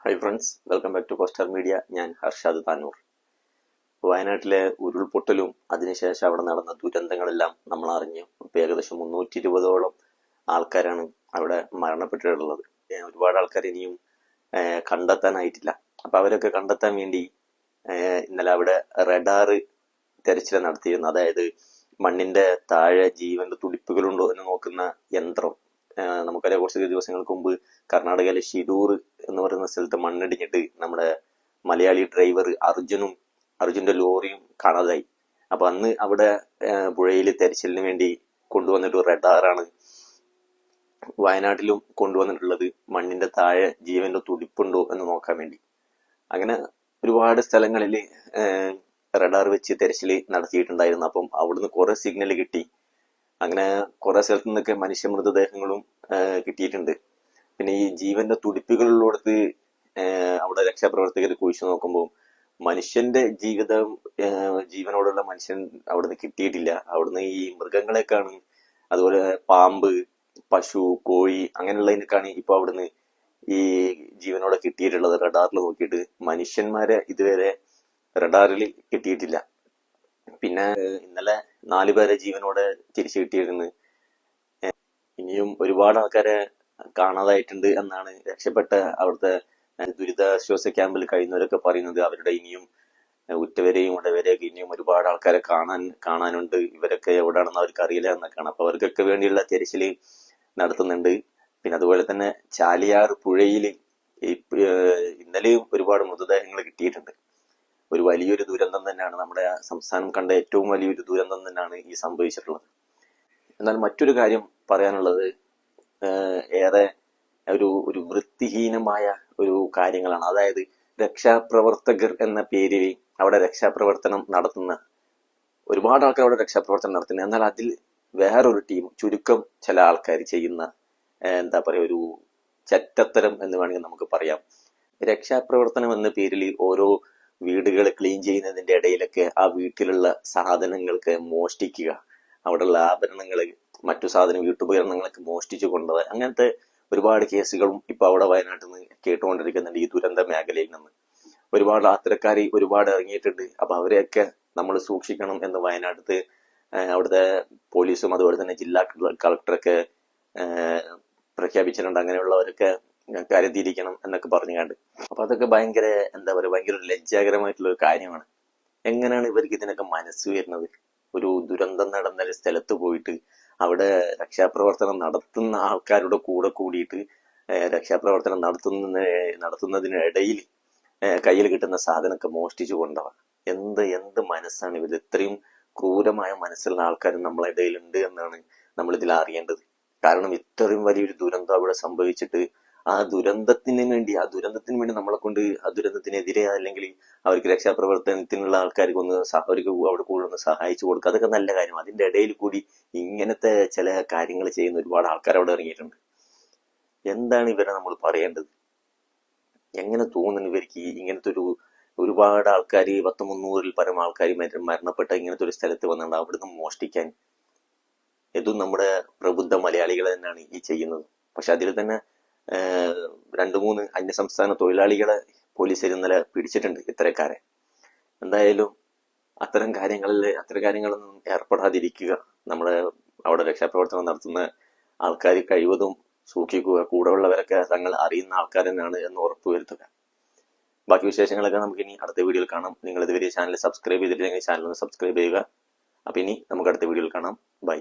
Hi friends, welcome back to Coaster Media. ഞാൻ ഹർഷാദ് താനൂർ. വയനാട്ടിലെ ഉരുൾപൊട്ടലും അതിനുശേഷം അവിടെ നടന്ന ദുരന്തങ്ങളെല്ലാം നമ്മൾ അറിഞ്ഞു. ഇപ്പം ഏകദേശം 320ഓളം ആൾക്കാരാണ് അവിടെ മരണപ്പെട്ടിട്ടുള്ളത്. ഒരുപാട് ആൾക്കാർ ഇനിയും കണ്ടെത്താനായിട്ടില്ല. അപ്പം അവരൊക്കെ കണ്ടെത്താൻ വേണ്ടി ഇന്നലെ അവിടെ റഡാറ് തെരച്ചിൽ നടത്തിയിരുന്നു. അതായത് മണ്ണിന്റെ താഴെ ജീവന്റെ തുടിപ്പുകളുണ്ടോ എന്ന് നോക്കുന്ന യന്ത്രം. നമുക്കറിയാം, കുറച്ച് ദിവസങ്ങൾക്ക് മുമ്പ് കർണാടകയിലെ ഷിരൂർ എന്ന് പറയുന്ന സ്ഥലത്ത് മണ്ണിടിഞ്ഞിട്ട് നമ്മുടെ മലയാളി ഡ്രൈവർ അർജുന്റെ ലോറിയും കാണാതായി. അപ്പൊ അന്ന് അവിടെ പുഴയിൽ തെരച്ചിലിന് വേണ്ടി കൊണ്ടുവന്നിട്ട് റഡാറാണ് വയനാട്ടിലും കൊണ്ടുവന്നിട്ടുള്ളത്, മണ്ണിന്റെ താഴെ ജീവന്റെ തുടിപ്പുണ്ടോ എന്ന് നോക്കാൻ വേണ്ടി. അങ്ങനെ ഒരുപാട് സ്ഥലങ്ങളിൽ റഡാർ വെച്ച് തെരച്ചിൽ നടത്തിയിട്ടുണ്ടായിരുന്നു. അപ്പം അവിടുന്ന് കുറെ സിഗ്നൽ കിട്ടി. അങ്ങനെ കുറെ സ്ഥലത്തു നിന്നൊക്കെ മനുഷ്യ മൃതദേഹങ്ങളും കിട്ടിയിട്ടുണ്ട്. പിന്നെ ഈ ജീവന്റെ തുടിപ്പുകളിലോടത്ത് അവിടെ രക്ഷാപ്രവർത്തകർ കുഴിച്ചു നോക്കുമ്പോൾ മനുഷ്യന്റെ ജീവനോടുള്ള മനുഷ്യൻ അവിടുന്ന് കിട്ടിയിട്ടില്ല. അവിടുന്ന് ഈ മൃഗങ്ങളെക്കാണ്, അതുപോലെ പാമ്പ്, പശു, കോഴി അങ്ങനെയുള്ളതിനൊക്കെയാണ് ഇപ്പൊ അവിടുന്ന് ഈ ജീവനോടെ കിട്ടിയിട്ടുള്ളത്. റഡാറിൽ നോക്കിയിട്ട് മനുഷ്യന്മാരെ ഇതുവരെ റഡാറിൽ കിട്ടിയിട്ടില്ല. പിന്നെ ഇന്നലെ 4 പേരെ ജീവനോടെ തിരിച്ചു കിട്ടിയിരുന്നു. ഇനിയും ഒരുപാട് ആൾക്കാരെ കാണാതായിട്ടുണ്ട് എന്നാണ് രക്ഷപ്പെട്ട അവിടുത്തെ ദുരിതാശ്വാസ ക്യാമ്പിൽ കഴിയുന്നവരൊക്കെ പറയുന്നത്. അവരുടെ ഇനിയും ഉറ്റവരെയും ഉടവരെയൊക്കെ ഇനിയും ഒരുപാട് ആൾക്കാരെ കാണാനുണ്ട്. ഇവരൊക്കെ എവിടെയാണെന്ന് അവർക്ക് അറിയില്ല എന്നൊക്കെയാണ്. അപ്പൊ അവർക്കൊക്കെ വേണ്ടിയുള്ള തെരച്ചില് നടത്തുന്നുണ്ട്. പിന്നെ അതുപോലെ തന്നെ ചാലിയാർ പുഴയിൽ ഇന്നലെയും ഒരുപാട് മൃതദേഹങ്ങൾ കിട്ടിയിട്ടുണ്ട്. ഒരു വലിയൊരു ദുരന്തം തന്നെയാണ്, നമ്മുടെ സംസ്ഥാനം കണ്ട ഏറ്റവും വലിയൊരു ദുരന്തം തന്നെയാണ് ഈ സംഭവിച്ചിട്ടുള്ളത്. എന്നാൽ മറ്റൊരു കാര്യം പറയാനുള്ളത്, ഏറെ ഒരു വൃത്തിഹീനമായ ഒരു കാര്യങ്ങളാണ്. അതായത് രക്ഷാപ്രവർത്തകർ എന്ന പേരിൽ അവിടെ രക്ഷാപ്രവർത്തനം നടത്തുന്ന ഒരുപാട് ആൾക്കാർ അവിടെ രക്ഷാപ്രവർത്തനം നടത്തുന്നത്. എന്നാൽ അതിൽ വേറൊരു ടീം, ചുരുക്കം ചില ആൾക്കാർ ചെയ്യുന്ന എന്താ പറയാ, ഒരു ചെറ്റത്തരം എന്ന് വേണമെങ്കിൽ നമുക്ക് പറയാം. രക്ഷാപ്രവർത്തനം എന്ന പേരിൽ ഓരോ വീടുകൾ ക്ലീൻ ചെയ്യുന്നതിന്റെ ഇടയിലൊക്കെ ആ വീട്ടിലുള്ള സാധനങ്ങൾക്ക് മോഷ്ടിക്കുക, അവിടെയുള്ള ആഭരണങ്ങള്, മറ്റു വീട്ടുപകരണങ്ങളൊക്കെ മോഷ്ടിച്ചു കൊണ്ടുപോകുക, അങ്ങനത്തെ ഒരുപാട് കേസുകളും ഇപ്പൊ അവിടെ വയനാട്ടിൽ നിന്ന് കേട്ടുകൊണ്ടിരിക്കുന്നുണ്ട്. ഈ ദുരന്ത മേഖലയിൽ നിന്ന് ഒരുപാട് അത്തരക്കാരി ഒരുപാട് ഇറങ്ങിയിട്ടുണ്ട്. അപ്പൊ അവരെയൊക്കെ നമ്മൾ സൂക്ഷിക്കണം എന്ന് വയനാട്ടിൽ അവിടുത്തെ പോലീസും അതുപോലെ തന്നെ ജില്ലാ കളക്ടറൊക്കെ പ്രഖ്യാപിച്ചിട്ടുണ്ട്. അങ്ങനെയുള്ളവരൊക്കെ കരുതിയിരിക്കണം എന്നൊക്കെ പറഞ്ഞുകൊണ്ട്. അപ്പൊ അതൊക്കെ ഭയങ്കര ഭയങ്കര ഒരു ലജ്ജാകരമായിട്ടുള്ള ഒരു കാര്യമാണ്. എങ്ങനെയാണ് ഇവർക്ക് ഇതിനൊക്കെ മനസ്സ് വരുന്നത്? ഒരു ദുരന്തം നടന്ന ഒരു സ്ഥലത്ത് പോയിട്ട് അവിടെ രക്ഷാപ്രവർത്തനം നടത്തുന്ന ആൾക്കാരുടെ കൂടെ കൂടിയിട്ട് രക്ഷാപ്രവർത്തനം നടത്തുന്നതിനിടയിൽ കയ്യിൽ കിട്ടുന്ന സാധനമൊക്കെ മോഷ്ടിച്ചു കൊണ്ടുപോവാ. എന്ത് മനസ്സാണ് ഇവർ? ഇത്രയും ക്രൂരമായ മനസ്സുള്ള ആൾക്കാർ നമ്മളെ ഇടയിലുണ്ട് എന്നാണ് നമ്മൾ ഇതിൽ അറിയേണ്ടത്. കാരണം ഇത്രയും വലിയൊരു ദുരന്തം അവിടെ സംഭവിച്ചിട്ട് ആ ദുരന്തത്തിന് വേണ്ടി നമ്മളെ കൊണ്ട് ആ ദുരന്തത്തിനെതിരെ അല്ലെങ്കിൽ അവർക്ക് രക്ഷാപ്രവർത്തനത്തിനുള്ള ആൾക്കാർക്ക് അവർക്ക് അവിടെ കൂടെ ഒന്ന് സഹായിച്ചു കൊടുക്കുക, അതൊക്കെ നല്ല കാര്യം. അതിന്റെ ഇടയിൽ കൂടി ഇങ്ങനത്തെ ചില കാര്യങ്ങൾ ചെയ്യുന്ന ഒരുപാട് ആൾക്കാർ അവിടെ ഇറങ്ങിയിട്ടുണ്ട്. എന്താണ് ഇവരെ നമ്മൾ പറയേണ്ടത്? എങ്ങനെ തോന്നുന്നു ഇവർക്ക് ഇങ്ങനത്തെ ഒരുപാട് ആൾക്കാർ, 100-300 പരം ആൾക്കാർ മരണപ്പെട്ട ഇങ്ങനത്തെ ഒരു സ്ഥലത്ത് വന്നിട്ടുണ്ട് അവിടുന്ന് മോഷ്ടിക്കാൻ? ഇതും നമ്മുടെ പ്രബുദ്ധ മലയാളികൾ തന്നെയാണ് ഈ ചെയ്യുന്നത്. പക്ഷെ അതിൽ തന്നെ 2-3 അന്യസംസ്ഥാന തൊഴിലാളികളെ പോലീസ് ഇന്നലെ പിടിച്ചിട്ടുണ്ട്, ഇത്തരക്കാരെ. എന്തായാലും അത്തരം കാര്യങ്ങളൊന്നും ഏർപ്പെടാതിരിക്കുക. നമ്മളെ അവിടെ രക്ഷാപ്രവർത്തനം നടത്തുന്ന ആൾക്കാർ കഴിവതും സൂക്ഷിക്കുക. കൂടെ ഉള്ളവരൊക്കെ തങ്ങൾ അറിയുന്ന ആൾക്കാർ തന്നെയാണ് എന്ന് ഉറപ്പുവരുത്തുക. ബാക്കി വിശേഷങ്ങളൊക്കെ നമുക്ക് ഇനി അടുത്ത വീഡിയോയിൽ കാണാം. നിങ്ങൾ ഇതുവരെ ചാനൽ സബ്സ്ക്രൈബ് ചെയ്തിട്ടില്ലെങ്കിൽ ചാനൽ ഒന്ന് സബ്സ്ക്രൈബ് ചെയ്യുക. അപ്പൊ ഇനി നമുക്ക് അടുത്ത വീഡിയോയിൽ കാണാം. ബൈ.